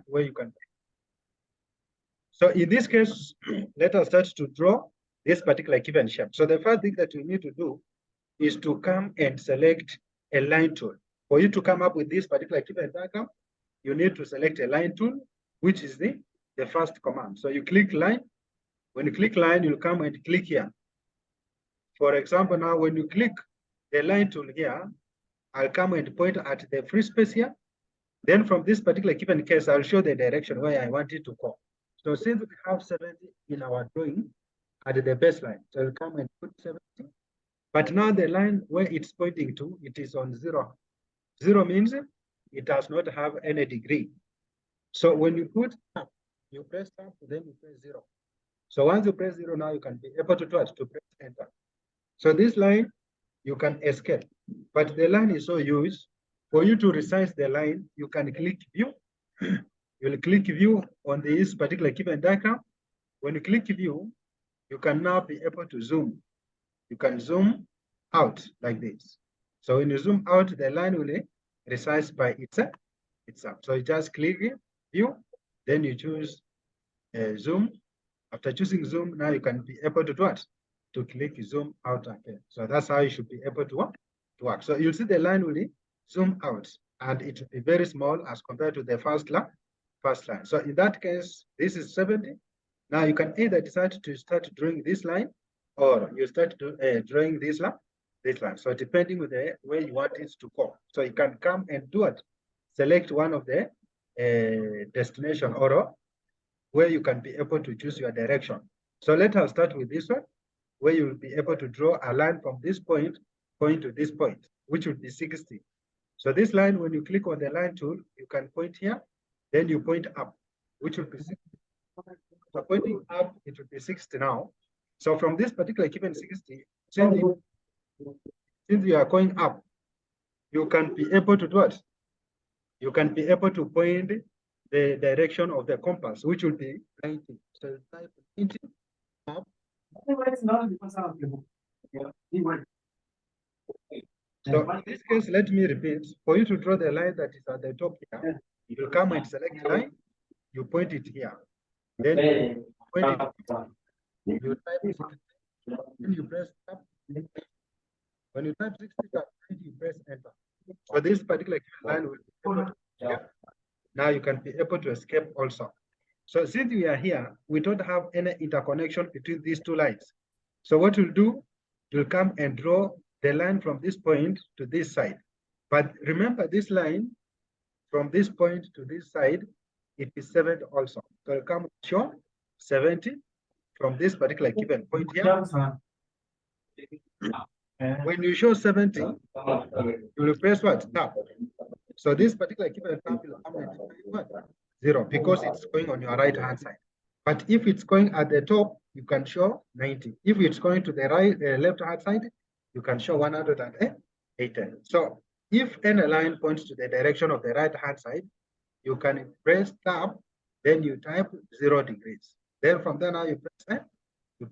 where you can. So in this case, let us start to draw this particular given shape. So the first thing that you need to do is to come and select a line tool. For you to come up with this particular given diagram, you need to select a line tool, which is the first command. So you click line. When you click line, you'll come and click here. For example, now when you click the line tool here, I'll come and point at the free space here. Then from this particular given case, I'll show the direction where I want it to go. So since we have 70 in our drawing at the baseline, so I'll come and put 70. But now the line where it's pointing to, it is on 0. 0 means it does not have any degree. So when you put tab, you press tab, then you press 0. So once you press 0, now you can be able to press enter. So this line, you can escape. But the line is so used. For you to resize the line, you can click view. You'll click view on this particular given diagram. When you click view, you can now be able to zoom. You can zoom out like this. So when you zoom out, the line will resize by itself. So you just click view, then you choose zoom. After choosing zoom, now you can be able to do what? To click zoom out again. So that's how you should be able to work. So you'll see the line will zoom out, and it will be very small as compared to the first line. So in that case, this is 70. Now you can either decide to start drawing this line, or you start drawing this line. So depending on where you want it to go. So you can come and do it. Select one of the destination or where you can be able to choose your direction. So let us start with this one, where you will be able to draw a line from this point going to this point, which would be 60. So this line, when you click on the line tool, you can point here, then you point up, which would be 60. So pointing up, it would be 60 now. So from this particular given 60, since you are going up, you can be able to do what? You can be able to point the direction of the compass, which would be 90. So type 90 up. So in this case, let me repeat. For you to draw the line that is at the top here, you will come and select line, you point it here. Then you point it, you type it, then you press tab. When you type 60, you press enter. So this particular line will be able to escape. Now you can be able to escape also. So since we are here, we don't have any interconnection between these two lines. So what we'll do, we'll come and draw the line from this point to this side. But remember, this line from this point to this side, it is 70 also. So we'll come show 70 from this particular given point here. When you show 70, you will press what? Tab. So this particular given tab will come and what? 0, because it's going on your right hand side. But if it's going at the top, you can show 90. If it's going to the right left hand side, you can show 180. So if any line points to the direction of the right hand side, you can press tab, then you type 0 degrees. Then from there now you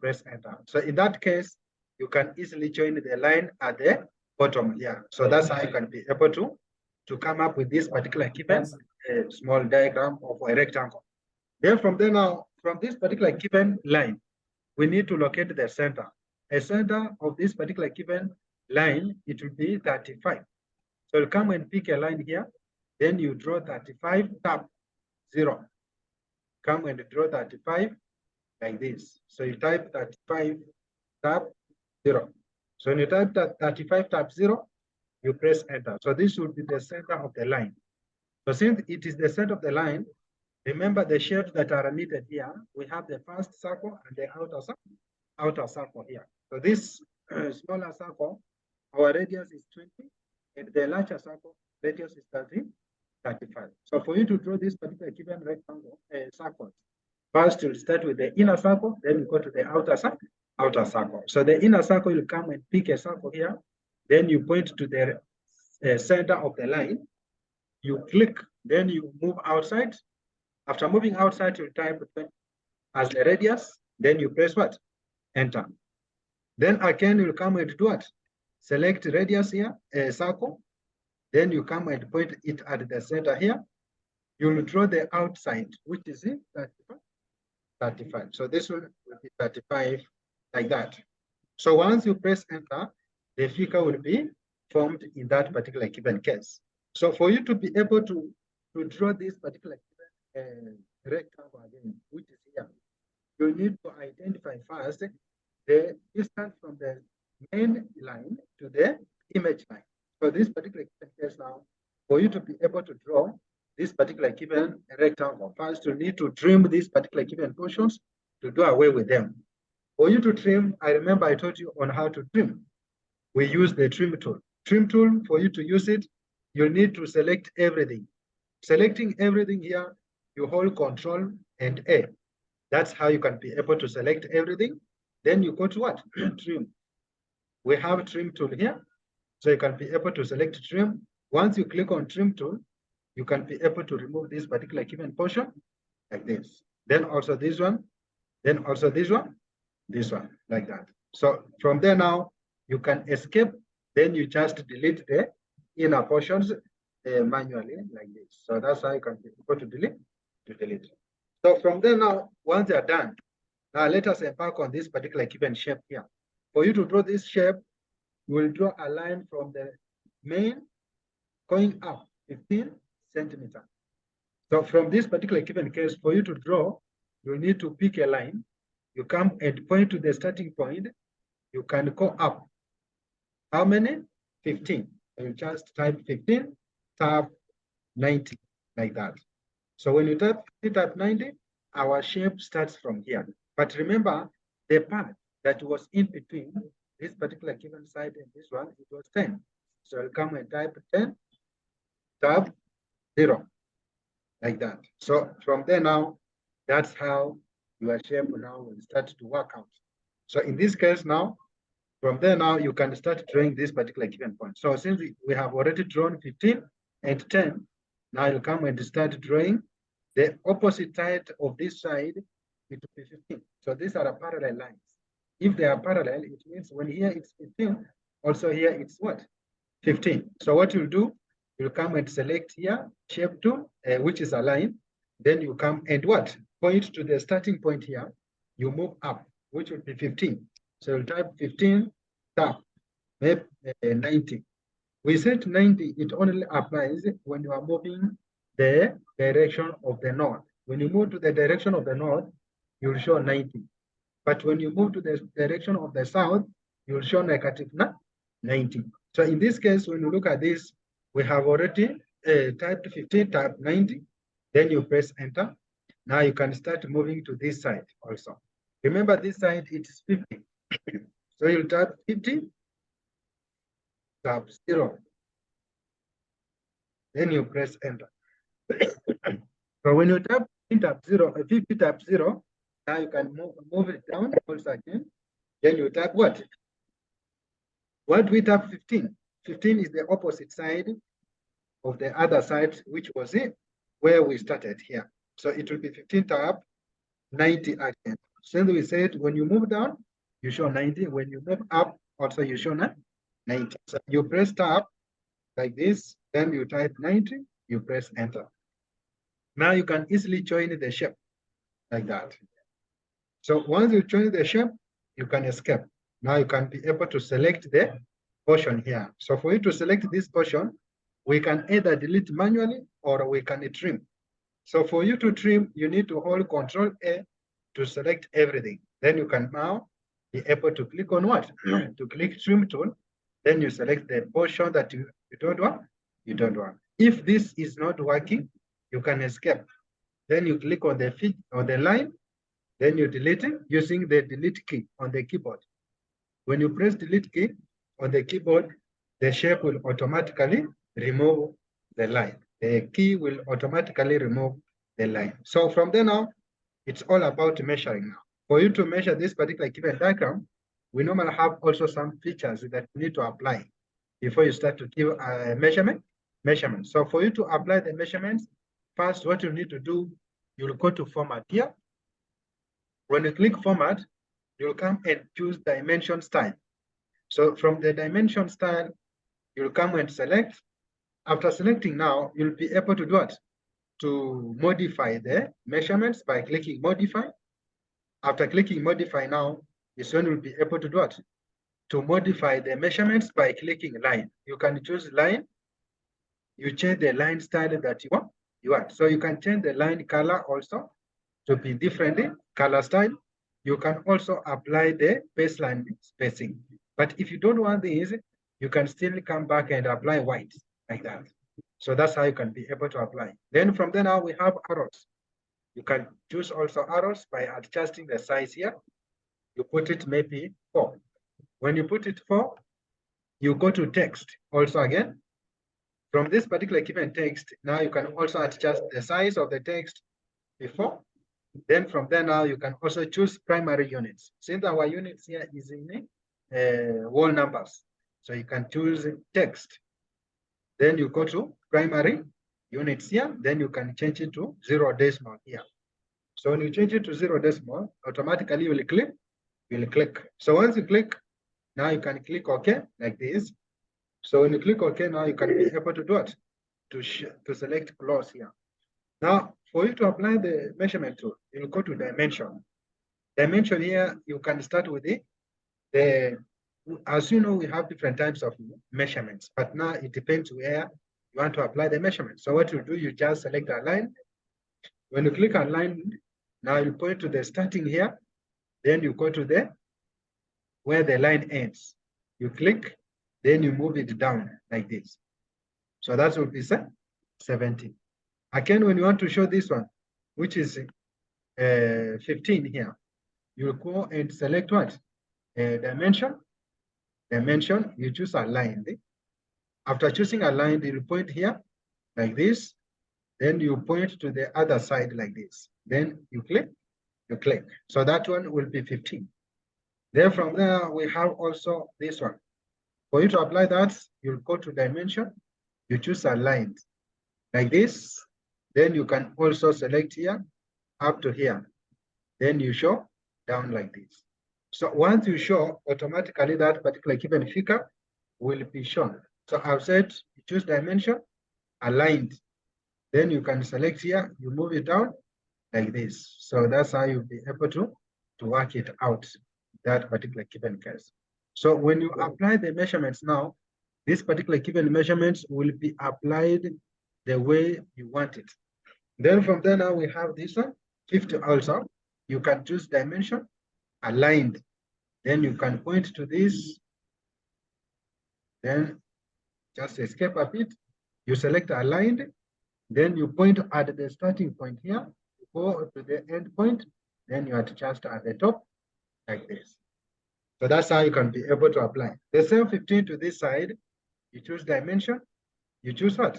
press enter. So in that case, you can easily join the line at the bottom here. So that's how you can be able to come up with this particular given small diagram of a rectangle. Then from there now, from this particular given line, we need to locate the center. A center of this particular given line, it will be 35. So you come and pick a line here, then you draw 35, tab 0. Come and draw 35 like this. So you type 35, tab 0. So when you type that 35 tab 0, you press enter. So this would be the center of the line. So since it is the center of the line, remember the shapes that are emitted here. We have the first circle and the outer circle here. So this smaller circle, our radius is 20, and the larger circle, radius is 35. So for you to draw this particular given rectangle, circle, first you'll start with the inner circle, then you go to the outer circle. So the inner circle, you come and pick a circle here, then you point to the center of the line, you click, then you move outside. After moving outside, you type as the radius, then you press what? Enter. Then again, you'll come and do what? Select radius here, a circle. Then you come and point it at the center here. you'll draw the outside, which is 35. So this one will be 35 like that. So once you press enter, the figure will be formed in that particular given case. So for you to be able to draw this particular rectangle again, which is here, you need to identify first the distance from the main line to the image line. So this particular case now, for you to be able to draw this particular given rectangle, first you need to trim these particular given portions to do away with them. For you to trim, I remember I told you on how to trim. We use the trim tool. Trim tool, for you to use it, you need to select everything. Selecting everything here, you hold Control and A. That's how you can be able to select everything. Then you go to what? Trim. We have trim tool here. So you can be able to select trim. Once you click on trim tool, you can be able to remove this particular given portion like this. Then also this one, then also this one, like that. So from there now, you can escape, then you just delete the inner portions manually like this. So that's how you can be able to delete. So from there now, once they're done, now let us embark on this particular given shape here. For you to draw this shape, you will draw a line from the main going up 15 centimeters. So from this particular given case, for you to draw, you need to pick a line. You come and point to the starting point. You can go up. How many? 15. You just type 15, type 90, like that. So when you type 90, our shape starts from here. But remember, the part that was in between this particular given side and this one, it was 10. So I'll come and type 10, type 0, like that. So from there now, that's how your shape now will start to work out. So in this case now, from there now, you can start drawing this particular given point. So since we have already drawn 15 and 10, now you'll come and start drawing the opposite side of this side, it will be 15. So these are parallel lines. If they are parallel, it means when here it's 15, also here it's what? 15. So what you'll do, you'll come and select here, shape tool, which is a line. Then you come and what? Point to the starting point here. You move up, which will be 15. So you'll type 15, tap, 90. We said 90, it only applies when you are moving the direction of the north. When you move to the direction of the north, you'll show 90. But when you move to the direction of the south, you'll show negative 90. So in this case, when you look at this, we have already typed 15, type 90. Then you press enter. Now you can start moving to this side also. Remember this side, it's 50. So you'll type 50, type 0. Then you press enter. So when you type 50 type 0, now you can move it down also again. Then you type what? What we type 15? 15 is the opposite side of the other side, which was it where we started here. So it will be 15 type 90 again. Since we said when you move down, you show 90. When you move up, also you show 90. So you press tab like this, then you type 90, you press enter. Now you can easily join the shape like that. So once you join the shape, you can escape. Now you can be able to select the portion here. So for you to select this portion, we can either delete manually or we can trim. So for you to trim, you need to hold Control A to select everything. Then you can now be able to click on what? To click trim tool. Then you select the portion that you don't want. You don't want. If this is not working, you can escape. Then you click on the line. Then you delete it using the delete key on the keyboard. When you press delete key on the keyboard, the shape will automatically remove the line. The key will automatically remove the line. So from there now, it's all about measuring now. For you to measure this particular given diagram, we normally have also some features that you need to apply before you start to give a measurement. So for you to apply the measurements, first what you need to do, you'll go to format here. When you click format, you'll come and choose dimension style. So from the dimension style, you'll come and select. After selecting now, you'll be able to do it. to modify the measurements by clicking modify. After clicking modify now, this one will be able to do what? To modify the measurements by clicking line. You can choose line. You change the line style that you want. So you can change the line color also to be different color style. You can also apply the baseline spacing. But if you don't want these, you can still come back and apply white like that. So that's how you can be able to apply. Then from there now we have arrows. You can choose also arrows by adjusting the size here. You put it maybe 4. When you put it 4, you go to text also again. From this particular given text, now you can also adjust the size of the text before. Then from there now you can also choose primary units. Since our units here is in whole numbers, so you can choose text. Then you go to primary units here. Then you can change it to 0 decimal here. So when you change it to 0 decimal, automatically you will click. So once you click, now you can click OK like this. So when you click OK, now you can be able to do it, to select close here. Now, for you to apply the measurement tool, you'll go to dimension. Dimension here, you can start with as you know, we have different types of measurements, but now it depends where you want to apply the measurement. So what you do, you just select a line. When you click on line, now you point to the starting here, then you go to where the line ends. You click, then you move it down like this. So that will be 17. Again, when you want to show this one, which is 15 here, you go and select what? Dimension. Dimension, you choose aligned. After choosing aligned, you point here like this. Then you point to the other side like this. Then you click. So that one will be 15. Then from there, we have also this one. For you to apply that, you'll go to dimension. You choose aligned like this. Then you can also select here up to here. Then you show down like this. So once you show, automatically that particular given figure will be shown. So I've said you choose dimension, aligned. Then you can select here, you move it down like this. So that's how you'll be able to work it out, that particular given case. So when you apply the measurements now, this particular given measurements will be applied the way you want it. Then from there now we have this one, 50 also. You can choose dimension, aligned. Then you can point to this. Then just escape a bit. You select aligned. Then you point at the starting point here. You go to the end point. Then you adjust at the top like this. So that's how you can be able to apply. The same 15 to this side. You choose dimension. You choose what?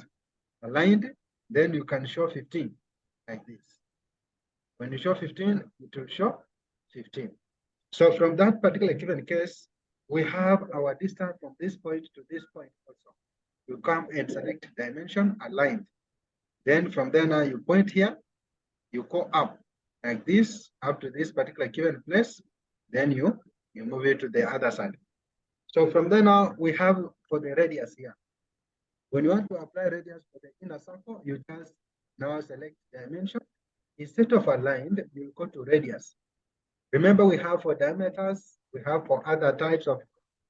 Aligned. Then you can show 15 like this. When you show 15, it will show 15. So from that particular given case, we have our distance from this point to this point also. You come and select dimension aligned. Then from there now you point here, you go up like this, up to this particular given place. Then you move it to the other side. So from there now we have for the radius here. When you want to apply radius for the inner circle, you just now select dimension. Instead of aligned, you go to radius. Remember, we have for diameters, we have for other types of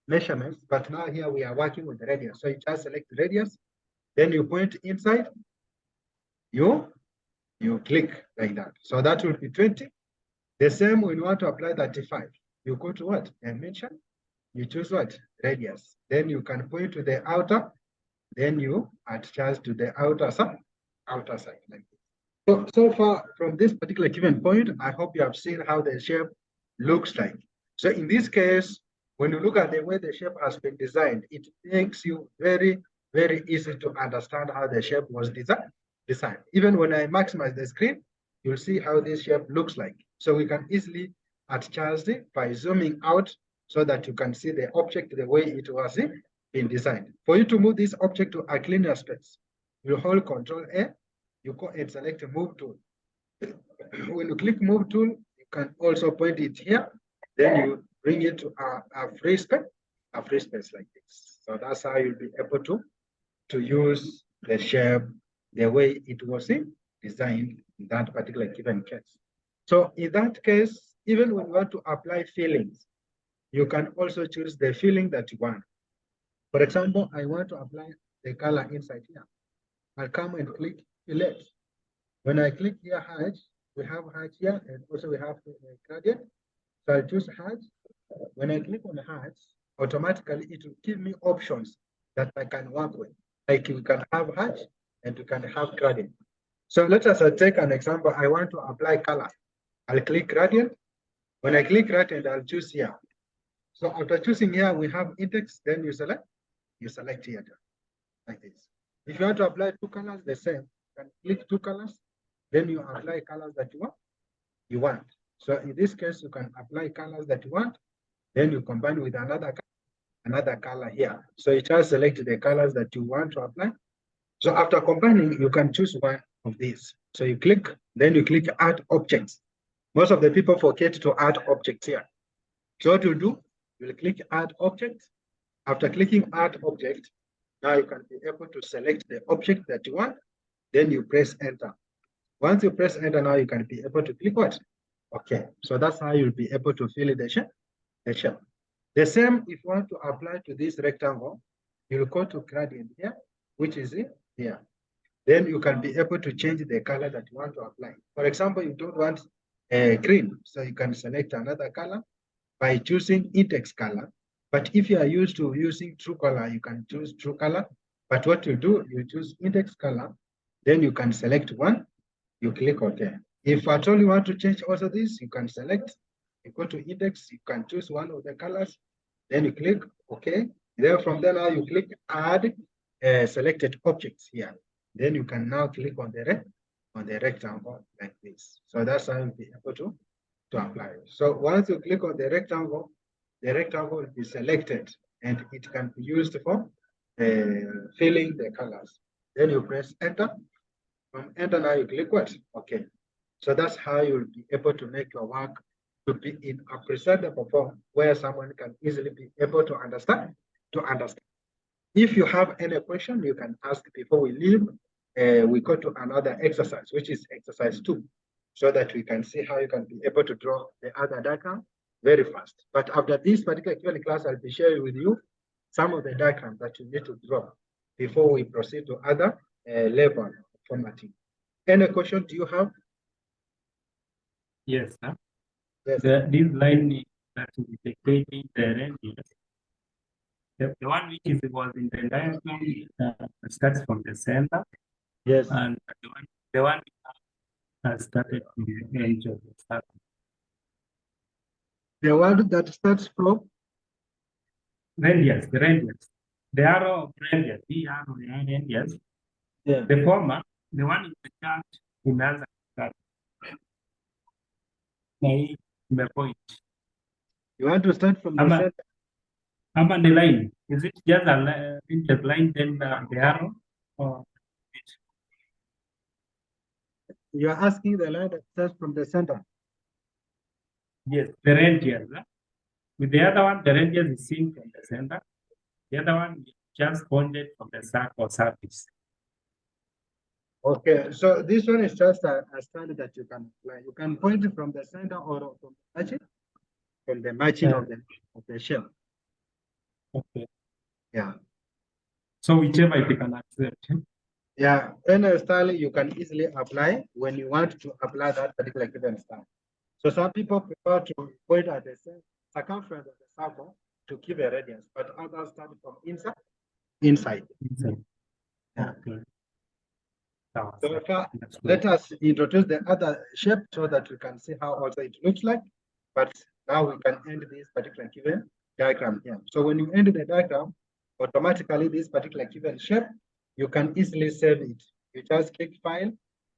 measurements, but now here we are working with radius. So you just select radius, then you point inside, you click like that. So that will be 20. The same when you want to apply 35, you go to what? Dimension, you choose what? Radius. Then you can point to the outer, then you adjust to the outer side like this. So far from this particular given point, I hope you have seen how the shape looks like. So in this case, when you look at the way the shape has been designed, it makes you very, very easy to understand how the shape was designed. Even when I maximize the screen, you'll see how this shape looks like. So we can easily adjust it by zooming out so that you can see the object the way it was been designed. For you to move this object to a linear space, you hold Control A, you go and select Move Tool. When you click Move Tool, you can also point it here. Then you bring it to a free space like this. So that's how you'll be able to use the shape the way it was designed in that particular given case. So in that case, even when you want to apply fillings, you can also choose the filling that you want. For example, I want to apply the color inside here. I'll come and click select. When I click here, hatch, we have hatch here, and also we have gradient. So I'll choose hatch. When I click on hatch, automatically it will give me options that I can work with. Like you can have hatch and you can have gradient. So let us take an example. I want to apply color. I'll click gradient. When I click gradient, I'll choose here. So after choosing here, we have index, then you select here, like this. If you want to apply two colors, the same. You can click two colors, then you apply colors that you want. So in this case, you can apply colors that you want, then you combine with another color here. So it has selected the colors that you want to apply. So after combining, you can choose one of these. So you click, then you click add objects. Most of the people forget to add objects here. So what you do, you'll click add object. After clicking add object, now you can be able to select the object that you want, then you press enter. Once you press enter, now you can be able to click what? Okay, so that's how you'll be able to fill the shape. The same, if you want to apply to this rectangle, you'll go to gradient here, which is here. Then you can be able to change the color that you want to apply. For example, you don't want green, so you can select another color by choosing index color. But if you are used to using true color, you can choose true color. But what you do, you choose index color, then you can select one, you click OK. If at all you want to change also this, you can select, you go to index, you can choose one of the colors, then you click OK. Then from there now you click add selected objects here. Then you can now click on the rectangle like this. So that's how you'll be able to apply. So once you click on the rectangle will be selected and it can be used for filling the colors. Then you press enter. From enter now you click what? Okay. So that's how you'll be able to make your work to be in a presentable form where someone can easily be able to understand. If you have any question, you can ask before we leave. We go to another exercise, which is exercise 2, so that we can see how you can be able to draw the other diagram very fast. But after this particular Q&A class, I'll be sharing with you some of the diagrams that you need to draw before we proceed to other level formatting. Any question do you have? Yes, sir. Yes. This line is that is dictating the ranges. The one which was in the diagram starts from the center. Yes. And the one started from the edge of the circle. The one that starts from radius, the radius. The arrow of radius, the arrow of radius. Yeah. The former, the one in the chart, imeanza that. The point. You want to start from the center? I'm on the line. Is it just a line, then the arrow? Or you are asking the line that starts from the center? Yes, the radius. With the other one, the radius is seen from the center. The other one just pointed from the circle surface. Okay, so this one is just a standard that you can apply. You can point it from the center or from the margin of the shell. Okay. Yeah. So whichever you can accept. Yeah, any style you can easily apply when you want to apply that particular given style. So some people prefer to point at the circumference of the circle to give a radius, but others start from inside. Yeah. Okay. So let us introduce the other shape so that we can see how also it looks like. But now we can end this particular given diagram here. So when you end the diagram, automatically this particular given shape, you can easily save it. You just click file.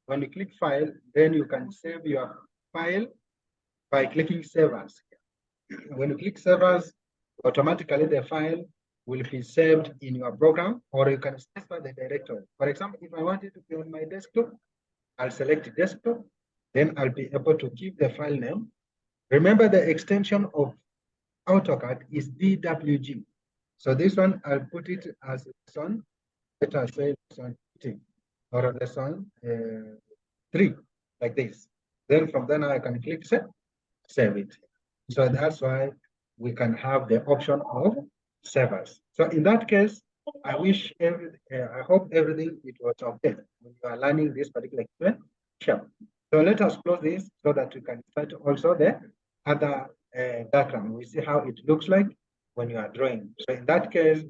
When you click file, then you can save your file by clicking save as. When you click save as, automatically the file will be saved in your program, or you can specify the directory. For example, if I want it to be on my desktop, I'll select desktop, then I'll be able to give the file name. Remember the extension of AutoCAD is DWG. So this one, I'll put it as lesson, let us say lesson 15, or lesson 3, like this. Then from there now I can click save it. So that's why we can have the option of servers. So in that case, I hope everything it was okay when you are learning this particular equation. So let us close this so that we can start also the other diagram. We see how it looks like when you are drawing. So in that case,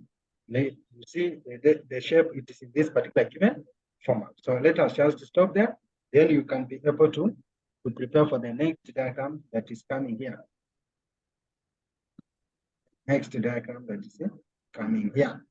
you see the shape it is in this particular given format. So let us just stop there. Then you can be able to prepare for the next diagram that is coming here. Next diagram that is coming here.